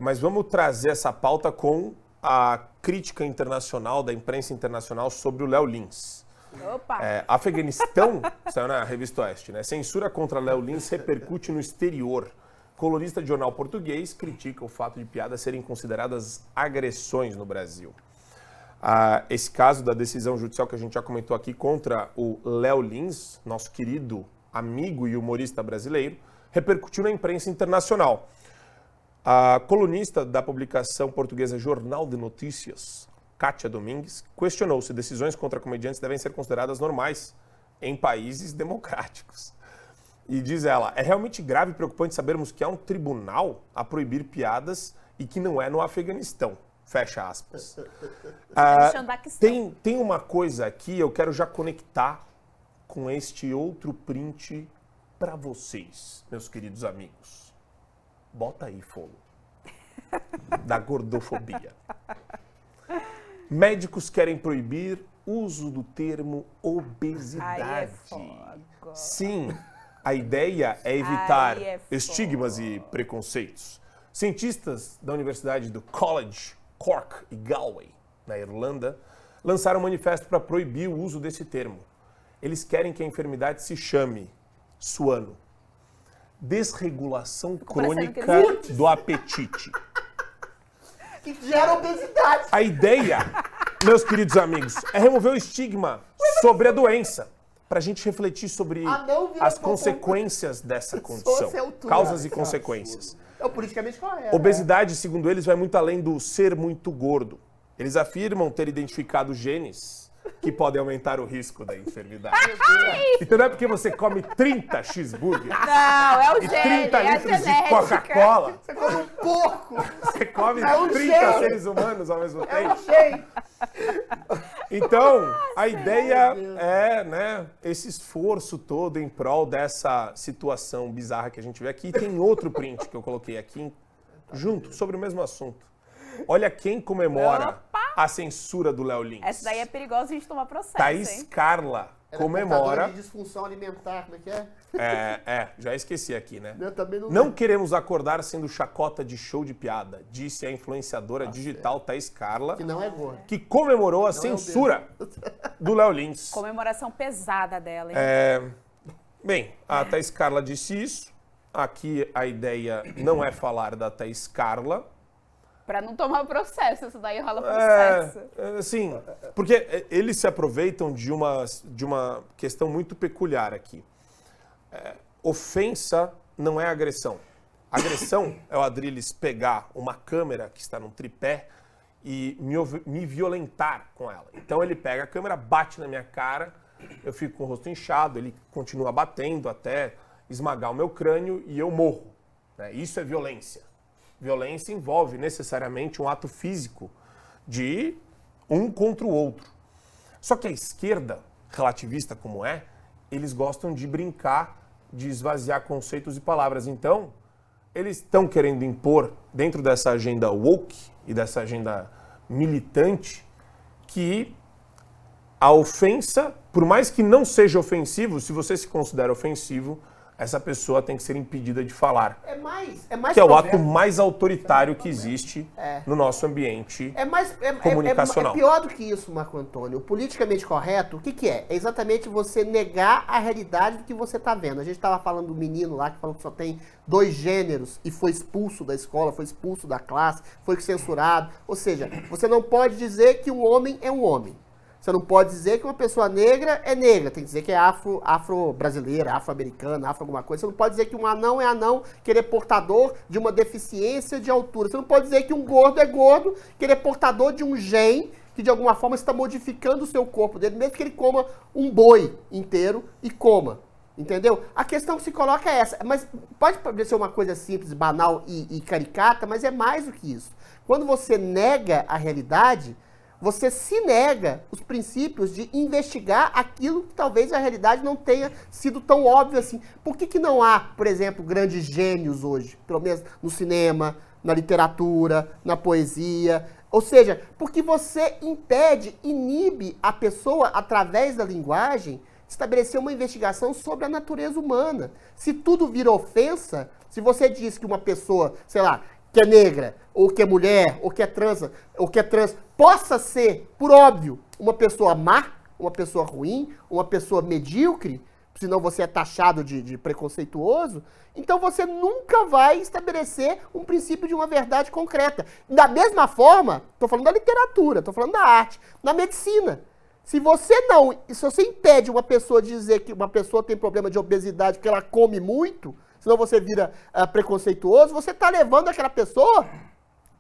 mas vamos trazer essa pauta com a crítica internacional, da imprensa internacional sobre o Léo Lins. Opa! Afeganistão, saiu na Revista Oeste, né? Censura contra Léo Lins repercute no exterior. Colunista de jornal português critica o fato de piadas serem consideradas agressões no Brasil. Esse caso da decisão judicial que a gente já comentou aqui contra o Léo Lins, nosso querido amigo e humorista brasileiro, repercutiu na imprensa internacional. A colunista da publicação portuguesa Jornal de Notícias, Kátia Domingues, questionou se decisões contra comediantes devem ser consideradas normais em países democráticos. E diz ela, é realmente grave e preocupante sabermos que há um tribunal a proibir piadas e que não é no Afeganistão. Fecha aspas. Tem uma coisa aqui, eu quero já conectar com este outro print para vocês, meus queridos amigos. Bota aí, Folo. Da gordofobia. Médicos querem proibir uso do termo obesidade. Ai, é foda. Sim, a ideia é evitar estigmas e preconceitos. Cientistas da Universidade do College, Cork e Galway, na Irlanda, lançaram um manifesto para proibir o uso desse termo. Eles querem que a enfermidade se chame suano. Desregulação crônica do apetite. Que gera obesidade. A ideia, meus queridos amigos, é remover o estigma sobre a doença, para a gente refletir sobre as consequências dessa condição, causas e consequências. É o politicamente correto. Obesidade, segundo eles, vai muito além do ser muito gordo. Eles afirmam ter identificado genes que podem aumentar o risco da enfermidade. Então não é porque você come 30 cheeseburgers não, é o e gene, 30 litros de Coca-Cola. Você come um porco. Você come 30 cheio. seres humanos ao mesmo tempo. É um cheio. Então, a ideia é, né, esse esforço todo em prol dessa situação bizarra que a gente vê aqui. E tem outro print que eu coloquei aqui junto, sobre o mesmo assunto. Olha quem comemora a censura do Léo Lins. Essa daí é perigosa a gente tomar processo, Thaís hein? Carla comemora... de disfunção alimentar, como é que é? Já esqueci aqui, né? Eu também não queremos acordar sendo chacota de show de piada, disse a influenciadora digital Thaís Carla, que não é gorda, que comemorou a censura do Léo Lins. Comemoração pesada dela, hein? Bem, a Thaís Carla disse isso. Aqui a ideia não é falar da Thaís Carla. Pra não tomar processo, isso daí rola processo. Sim, porque eles se aproveitam de uma questão muito peculiar aqui. Ofensa não é agressão. Agressão é o Adrilles pegar uma câmera que está num tripé e me violentar com ela. Então ele pega a câmera, bate na minha cara, eu fico com o rosto inchado, ele continua batendo até esmagar o meu crânio e eu morro. Isso é violência. Violência envolve necessariamente um ato físico de um contra o outro. Só que a esquerda, relativista como é, eles gostam de brincar, de esvaziar conceitos e palavras. Então, eles estão querendo impor, dentro dessa agenda woke e dessa agenda militante, que a ofensa, por mais que não seja ofensivo, se você se considera ofensivo, essa pessoa tem que ser impedida de falar. É mais que é o ato mais autoritário que existe no nosso ambiente comunicacional. É pior do que isso, Marco Antônio. O politicamente correto, o que é? É exatamente você negar a realidade do que você está vendo. A gente estava falando do menino lá que falou que só tem 2 gêneros e foi expulso da escola, foi expulso da classe, foi censurado. Ou seja, você não pode dizer que um homem é um homem. Você não pode dizer que uma pessoa negra é negra. Tem que dizer que é afro-brasileira, afro-americana, alguma coisa. Você não pode dizer que um anão é anão, que ele é portador de uma deficiência de altura. Você não pode dizer que um gordo é gordo, que ele é portador de um gene que de alguma forma está modificando o seu corpo dele, mesmo que ele coma um boi inteiro e coma. Entendeu? A questão que se coloca é essa. Mas pode parecer uma coisa simples, banal e caricata, mas é mais do que isso. Quando você nega a realidade, você se nega os princípios de investigar aquilo que talvez a realidade não tenha sido tão óbvio assim. Por que não há, por exemplo, grandes gênios hoje? Pelo menos no cinema, na literatura, na poesia. Ou seja, porque você impede, inibe a pessoa, através da linguagem, estabelecer uma investigação sobre a natureza humana. Se tudo vira ofensa, se você diz que uma pessoa, sei lá, que é negra, ou que é mulher, ou que é trans, possa ser, por óbvio, uma pessoa má, uma pessoa ruim, uma pessoa medíocre, senão você é taxado de preconceituoso, então você nunca vai estabelecer um princípio de uma verdade concreta. Da mesma forma, estou falando da literatura, estou falando da arte, na medicina. Se você impede uma pessoa de dizer que uma pessoa tem problema de obesidade porque ela come muito, senão você vira preconceituoso, você está levando aquela pessoa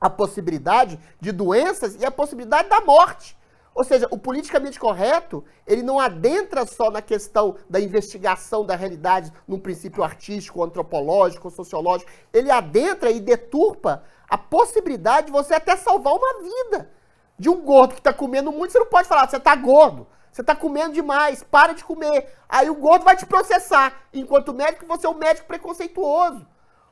a possibilidade de doenças e a possibilidade da morte. Ou seja, o politicamente correto, ele não adentra só na questão da investigação da realidade num princípio artístico, antropológico, sociológico. Ele adentra e deturpa a possibilidade de você até salvar uma vida. De um gordo que está comendo muito, você não pode falar, você está gordo, você está comendo demais, para de comer. Aí o gordo vai te processar. Enquanto médico, você é um médico preconceituoso.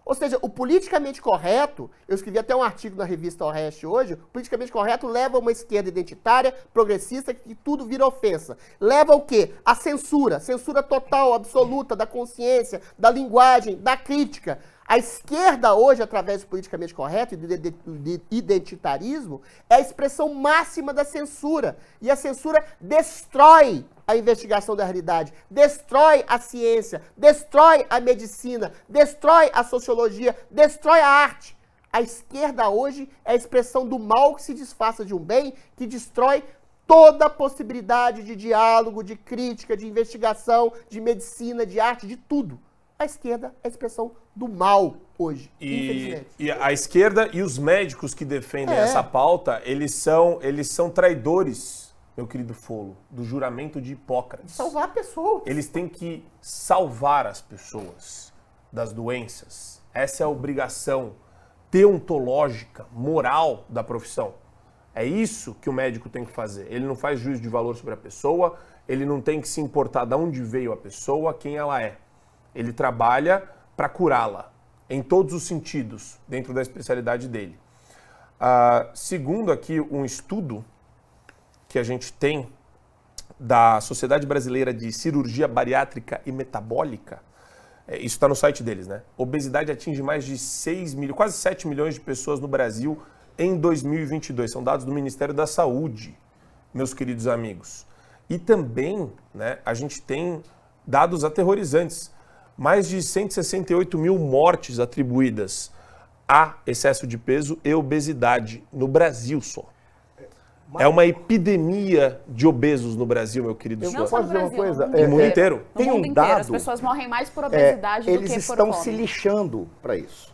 Ou seja, o politicamente correto, eu escrevi até um artigo na revista Oeste hoje, o politicamente correto leva uma esquerda identitária, progressista, que tudo vira ofensa. Leva o quê? A censura total, absoluta da consciência, da linguagem, da crítica. A esquerda hoje, através do politicamente correto e do identitarismo, é a expressão máxima da censura. E a censura destrói a investigação da realidade, destrói a ciência, destrói a medicina, destrói a sociologia, destrói a arte. A esquerda hoje é a expressão do mal que se disfarça de um bem, que destrói toda a possibilidade de diálogo, de crítica, de investigação, de medicina, de arte, de tudo. A esquerda é a expressão do mal hoje, infelizmente. E a esquerda e os médicos que defendem essa pauta, eles são traidores, meu querido Folo, do juramento de Hipócrates. Salvar a pessoa. Eles têm que salvar as pessoas das doenças. Essa é a obrigação deontológica, moral da profissão. É isso que o médico tem que fazer. Ele não faz juízo de valor sobre a pessoa, ele não tem que se importar de onde veio a pessoa, quem ela é. Ele trabalha para curá-la, em todos os sentidos, dentro da especialidade dele. Segundo aqui um estudo que a gente tem da Sociedade Brasileira de Cirurgia Bariátrica e Metabólica, isso está no site deles, né? Obesidade atinge mais de 6 milhões, quase 7 milhões de pessoas no Brasil em 2022. São dados do Ministério da Saúde, meus queridos amigos. E também, né, a gente tem dados aterrorizantes. Mais de 168 mil mortes atribuídas a excesso de peso e obesidade no Brasil só. É uma epidemia de obesos no Brasil, meu querido Não só no dizer uma Brasil, coisa? no mundo inteiro. No Tem mundo um inteiro. dado, As pessoas morrem mais por obesidade do eles que por estão fome. se lixando para isso.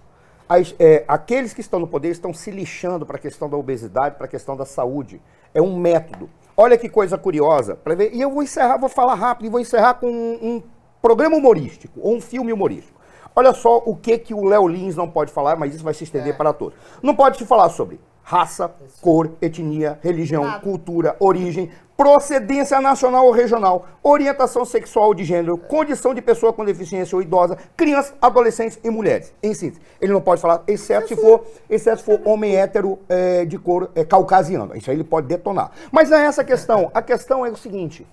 Aqueles que estão no poder estão se lixando para a questão da obesidade, para a questão da saúde. É um método. Olha que coisa curiosa. Pra ver, e eu vou encerrar, vou falar rápido, e vou encerrar com um programa humorístico, ou um filme humorístico. Olha só o que o Léo Lins não pode falar, mas isso vai se estender para todos. Não pode se falar sobre raça, cor, etnia, religião, cultura, origem, procedência nacional ou regional, orientação sexual ou de gênero, condição de pessoa com deficiência ou idosa, crianças, adolescentes e mulheres. Em síntese, ele não pode falar, exceto se for homem hétero de cor caucasiano. Isso aí ele pode detonar. Mas não é essa a questão. A questão é o seguinte: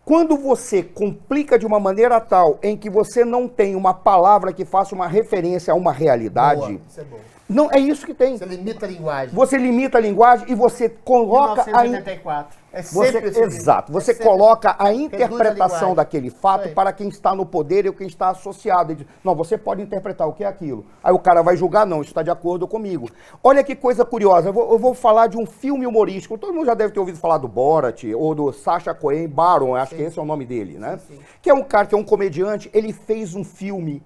quando você complica de uma maneira tal em que você não tem uma palavra que faça uma referência a uma realidade, Boa, isso é bom. não é isso que tem. Você limita a linguagem. Você limita a linguagem e você coloca 1984. É sempre esse livro. Exato. Você É sempre coloca a reduz interpretação linguagem. daquele fato Isso aí. para quem está no poder e quem está associado. Ele diz, não, você pode interpretar o que é aquilo. Aí o cara vai julgar, não, isso está de acordo comigo. Olha que coisa curiosa. Eu vou falar de um filme humorístico. Todo mundo já deve ter ouvido falar do Borat ou do Sacha Cohen Baron, acho que esse é o nome dele, né? Sim. Que é um cara, que é um comediante, ele fez um filme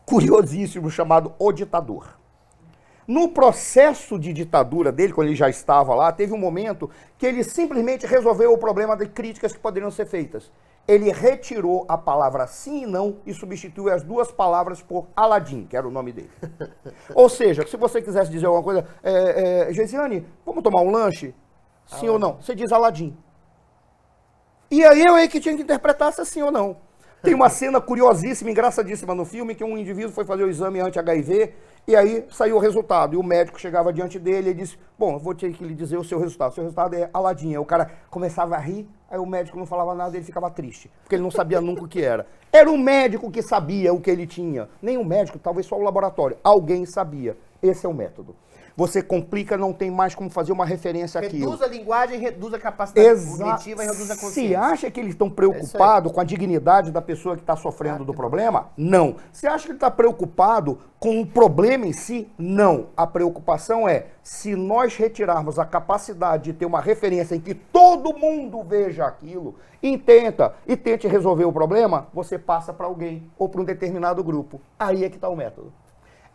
curiosíssimo chamado O Ditador. No processo de ditadura dele, quando ele já estava lá, teve um momento que ele simplesmente resolveu o problema de críticas que poderiam ser feitas. Ele retirou a palavra sim e não e substituiu as duas palavras por Aladim, que era o nome dele. Ou seja, se você quisesse dizer alguma coisa, Geisiane, vamos tomar um lanche? Sim ou não? Você diz Aladim. E aí eu que tinha que interpretar se é sim ou não. Tem uma cena curiosíssima, engraçadíssima no filme, que um indivíduo foi fazer o exame anti-HIV e aí saiu o resultado. E o médico chegava diante dele e disse, bom, eu vou ter que lhe dizer o seu resultado. O seu resultado é Aladim. Aí o cara começava a rir, aí o médico não falava nada e ele ficava triste, porque ele não sabia nunca o que era. Era o médico que sabia o que ele tinha. Nem o médico, talvez só o laboratório. Alguém sabia. Esse é o método. você complica, não tem mais como fazer uma referência àquilo. Reduz a linguagem, reduz a capacidade cognitiva e reduz a Se consciência. acha que eles estão preocupados com a dignidade da pessoa que está sofrendo do problema? Não. Se acha que ele está preocupado com o problema em si? Não. A preocupação é, se nós retirarmos a capacidade de ter uma referência em que todo mundo veja aquilo, e tente resolver o problema, você passa para alguém ou para um determinado grupo. Aí é que está o método.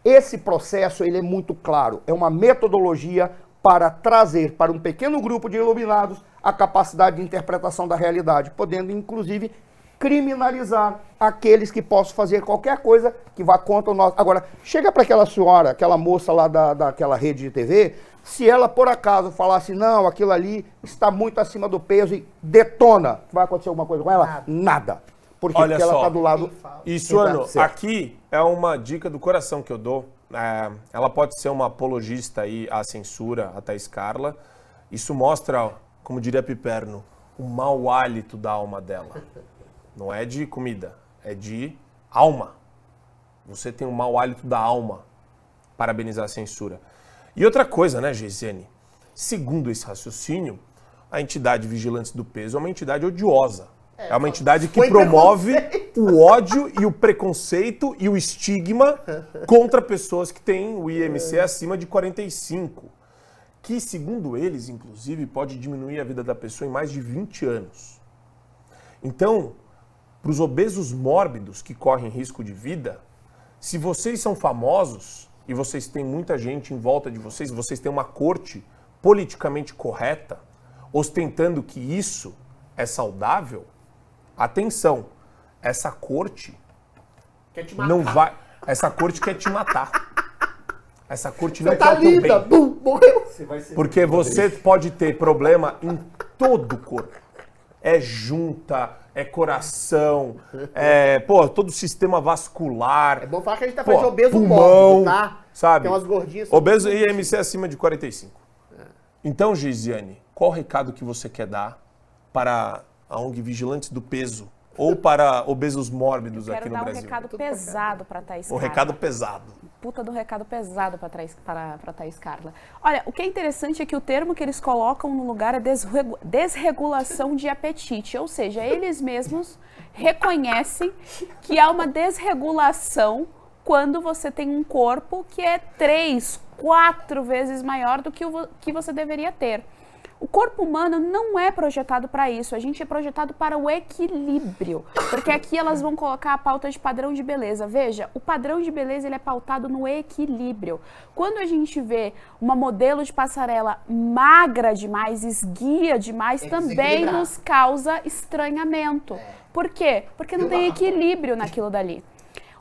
Esse processo ele é muito claro, é uma metodologia para trazer para um pequeno grupo de iluminados a capacidade de interpretação da realidade, podendo inclusive criminalizar aqueles que possam fazer qualquer coisa que vá contra o nosso... Agora, chega para aquela senhora, aquela moça lá daquela rede de TV, se ela por acaso falasse, não, aquilo ali está muito acima do peso e detona, vai acontecer alguma coisa com ela? Nada. Por quê? Olha Porque ela só, está do lado... Isso, Ano, Exato, certo. aqui é uma dica do coração que eu dou. Ela pode ser uma apologista aí à censura, a Thaís Carla. Isso mostra, como diria Piperno, o mau hálito da alma dela. Não é de comida, é de alma. Você tem um mau hálito da alma. Parabenizar a censura. E outra coisa, né, Geisiane? Segundo esse raciocínio, a entidade Vigilantes do Peso é uma entidade odiosa. É uma entidade que promove o ódio e o preconceito e o estigma contra pessoas que têm o IMC acima de 45. Que, segundo eles, inclusive, pode diminuir a vida da pessoa em mais de 20 anos. Então, para os obesos mórbidos que correm risco de vida, se vocês são famosos e vocês têm muita gente em volta de vocês, vocês têm uma corte politicamente correta, ostentando que isso é saudável, atenção, essa corte Quer te matar. não vai... Essa corte quer te matar. Essa corte não Você tá quer o teu linda, bem. bum, morreu. Porque você pode ter problema em todo o corpo. É junta, é coração, todo o sistema vascular. É bom falar que a gente tá falando de Pô, obeso pulmão, mórbido, tá? sabe? Tem umas gordinhas... Obeso e IMC acima de 45. Então, Geisiane, qual o recado que você quer dar para a ONG Vigilantes do Peso ou para obesos mórbidos aqui no Quero dar um Brasil? recado pesado para Thaís Um Carla. recado pesado. Puta do recado pesado para Thaís Carla. Olha, o que é interessante é que o termo que eles colocam no lugar é desregulação de apetite, ou seja, eles mesmos reconhecem que há uma desregulação quando você tem um corpo que é 3, 4 vezes maior do que o que você deveria ter. O corpo humano não é projetado para isso, a gente é projetado para o equilíbrio, porque aqui elas vão colocar a pauta de padrão de beleza. Veja, o padrão de beleza ele é pautado no equilíbrio. Quando a gente vê uma modelo de passarela magra demais, esguia demais, também nos causa estranhamento. Por quê? Porque não tem equilíbrio naquilo dali.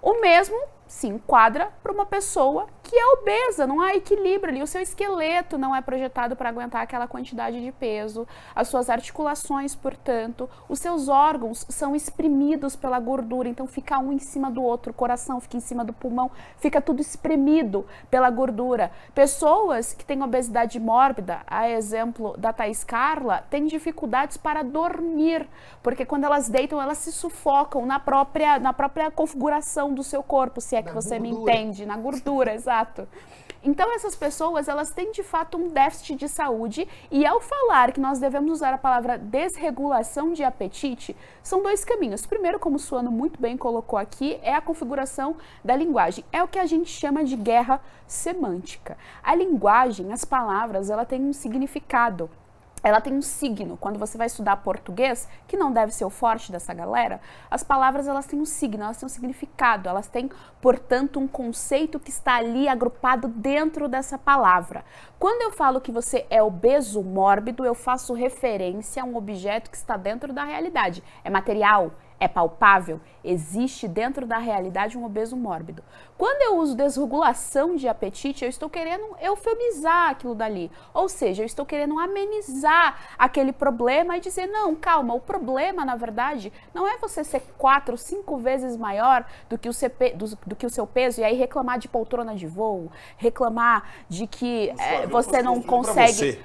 O mesmo se enquadra para uma pessoa que é obesa, não há equilíbrio ali, o seu esqueleto não é projetado para aguentar aquela quantidade de peso, as suas articulações, portanto, os seus órgãos são exprimidos pela gordura, então fica um em cima do outro, o coração fica em cima do pulmão, fica tudo espremido pela gordura. Pessoas que têm obesidade mórbida, a exemplo da Thaís Carla, têm dificuldades para dormir, porque quando elas deitam, elas se sufocam na própria configuração do seu corpo, se é que você me entende, na gordura, exato. Então essas pessoas, elas têm de fato um déficit de saúde e ao falar que nós devemos usar a palavra desregulação de apetite, são dois caminhos. Primeiro, como o Suano muito bem colocou aqui, é a configuração da linguagem. É o que a gente chama de guerra semântica. A linguagem, as palavras, ela tem um significado. Ela tem um signo. Quando você vai estudar português, que não deve ser o forte dessa galera, as palavras elas têm um signo, elas têm um significado, elas têm, portanto, um conceito que está ali agrupado dentro dessa palavra. Quando eu falo que você é obeso mórbido, eu faço referência a um objeto que está dentro da realidade. É material, é palpável, existe dentro da realidade um obeso mórbido. Quando eu uso desregulação de apetite, eu estou querendo eufemizar aquilo dali. Ou seja, eu estou querendo amenizar aquele problema e dizer, não, calma, o problema, na verdade, não é você ser 4, 5 vezes maior do que o seu peso e aí reclamar de poltrona de voo, reclamar de que você não consegue...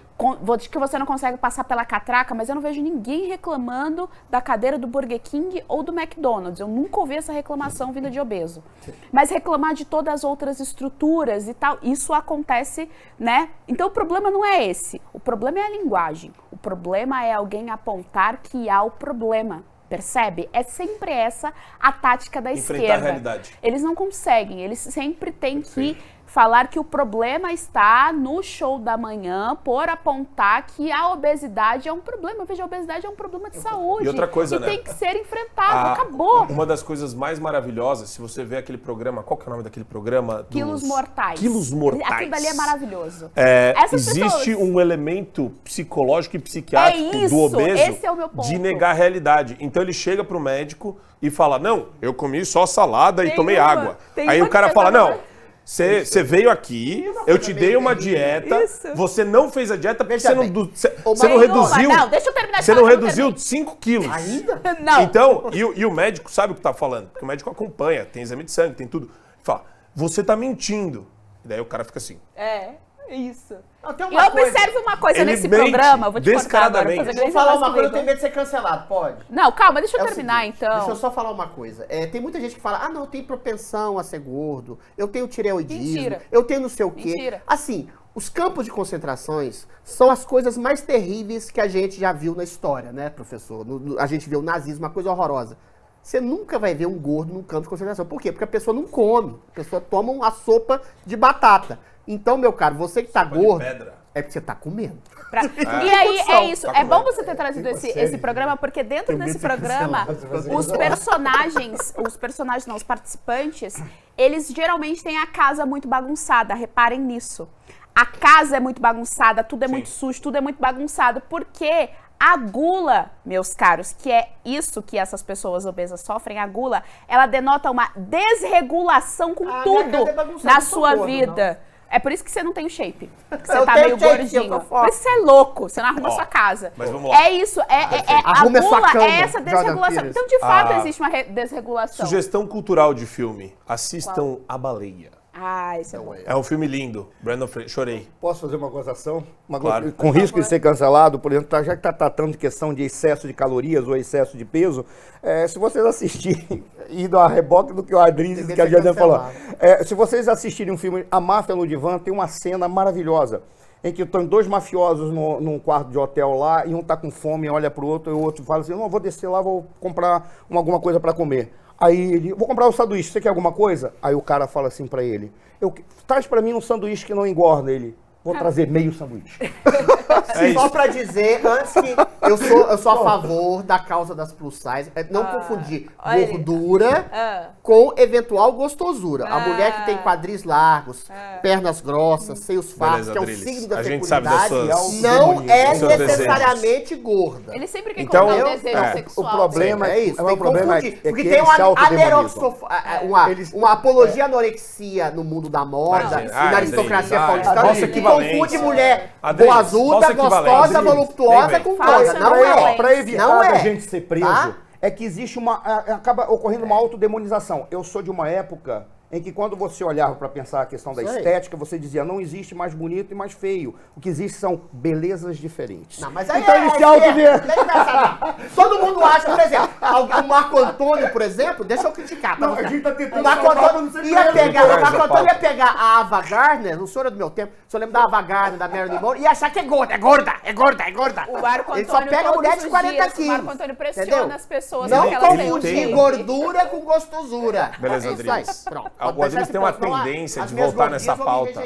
que você não consegue passar pela catraca, mas eu não vejo ninguém reclamando da cadeira do Burger King ou do McDonald's. Eu nunca ouvi essa reclamação vinda de obeso. Mas reclamar de todas as outras estruturas e tal, isso acontece, né? Então o problema não é esse. O problema é a linguagem. O problema é alguém apontar que há o problema. Percebe? É sempre essa a tática da Enfrentar esquerda. a realidade. Eles não conseguem, eles sempre têm que falar que o problema está no show da manhã por apontar que a obesidade é um problema. Veja, a obesidade é um problema de saúde. E outra coisa, né? tem que ser enfrentado, acabou. Uma das coisas mais maravilhosas, se você vê aquele programa, qual que é o nome daquele programa? Quilos mortais. Quilos Mortais. Aquilo dali é maravilhoso. Existe um elemento psicológico e psiquiátrico do obeso esse é o meu ponto. de negar a realidade. Então ele chega pro médico e fala, não, eu comi só salada e tomei água. Aí o cara fala, não, você veio aqui, eu te dei uma dieta, você não fez a dieta porque você não reduziu. Não, deixa eu terminar de Você falar, não deixa eu reduziu 5 quilos. Ainda? Não. Então, e o médico sabe o que tá falando, porque o médico acompanha, tem exame de sangue, tem tudo. Fala, você tá mentindo. E daí o cara fica assim. Isso. Tem E observe uma coisa Ele nesse mente programa, eu vou te cortar agora. descaradamente. Vou falar uma coisa, eu tenho medo de ser cancelado, pode? Não, calma, deixa eu É o terminar seguinte, então. Deixa eu só falar uma coisa. Tem muita gente que fala, não, eu tenho propensão a ser gordo, eu tenho tireoidismo, Mentira. eu tenho não sei o quê. Mentira. Assim, os campos de concentrações são as coisas mais terríveis que a gente já viu na história, né, professor? A gente vê o nazismo, uma coisa horrorosa. Você nunca vai ver um gordo num campo de concentração. Por quê? Porque a pessoa não come. A pessoa toma uma sopa de batata. Então, meu caro, você que tá gordo, é porque você tá comendo. E aí, é isso. Tá É bom comendo. você ter trazido esse programa, porque dentro desse programa, os participantes, eles geralmente têm a casa muito bagunçada. Reparem nisso. A casa é muito bagunçada, tudo é muito sujo, tudo é muito bagunçado. Porque a gula, meus caros, que é isso que essas pessoas obesas sofrem, a gula, ela denota uma desregulação com tudo na sua vida. É por isso que você não tem o shape. Você tá meio gordinho. Por isso que você é louco, você não arruma sua casa. Mas vamos lá. É isso, a Arrume a sua gula cama, é essa desregulação. Jordan Então, de fato, existe uma desregulação. Sugestão cultural de filme. Assistam A Baleia. Isso é bom. É um filme lindo. Brandon Fraser. Chorei. Posso fazer uma gozação? Claro. Com risco de ser cancelado, por exemplo, já que está tratando de questão de excesso de calorias ou excesso de peso, se vocês assistirem, indo a reboque do que o Adriles, que a Jordana falou, se vocês assistirem um filme, A Máfia no Divã, tem uma cena maravilhosa, em que estão dois mafiosos num quarto de hotel lá, e um tá com fome, olha pro outro, e o outro fala assim, não, eu vou descer lá, vou comprar alguma coisa para comer. Aí ele, vou comprar um sanduíche, você quer alguma coisa? Aí o cara fala assim pra ele, traz pra mim um sanduíche que não engorda. Ele, vou trazer meio sanduíche. Só pra dizer, antes que eu sou a favor da causa das plus size, não confundir gordura com eventual gostosura. A mulher que tem quadris largos, pernas grossas, seios fartos, que é um Adriles. signo da A gente sabe das fecundidade, suas- não é dos seus necessariamente gorda. Ele sempre quer Então, colocar o desejo o sexual. o problema É isso, o tem que problema confundir. é Porque que tem eles se uma apologia à anorexia no mundo da moda Imagina. e na aristocracia Adriles, paulistana falsa que equivalência. confunde mulher Adriles, boazuda, falsa equivalência. gostosa, voluptuosa Vem, com Falsa coisa. Não equivalência. é. Para evitar Não é. a gente ser preso, Tá? é que existe acaba ocorrendo uma autodemonização. Eu sou de uma época em que quando você olhava para pensar a questão da Isso aí. estética, você dizia, não existe mais bonito e mais feio. O que existe são belezas diferentes. Não, mas aí então ele se esquerda, autodemoniza. não é engraçado. Todo mundo acha, por exemplo, o Marco Antônio, por exemplo, deixa eu criticar. Tá? Não, a gente tá tentando O Marco salvar Antônio pra não ser ia preso. pegar, o Marco Essa Antônio ia pauta. pegar a Ava Gardner, não sou eu do meu tempo, se eu lembro da Ava Gardner, da Marilyn Monroe, e achar que é gorda, é gorda, é gorda, é gorda. O Marco Ele Antônio só pega todos mulher de os 40 dias, quilos. O Marco Antônio pressiona entendeu? as pessoas Não para que elas tenham confundir shape. gordura com gostosura. Beleza, É isso aí. Adriles. Pronto. O Adriles tem uma tendência de voltar nessa pauta.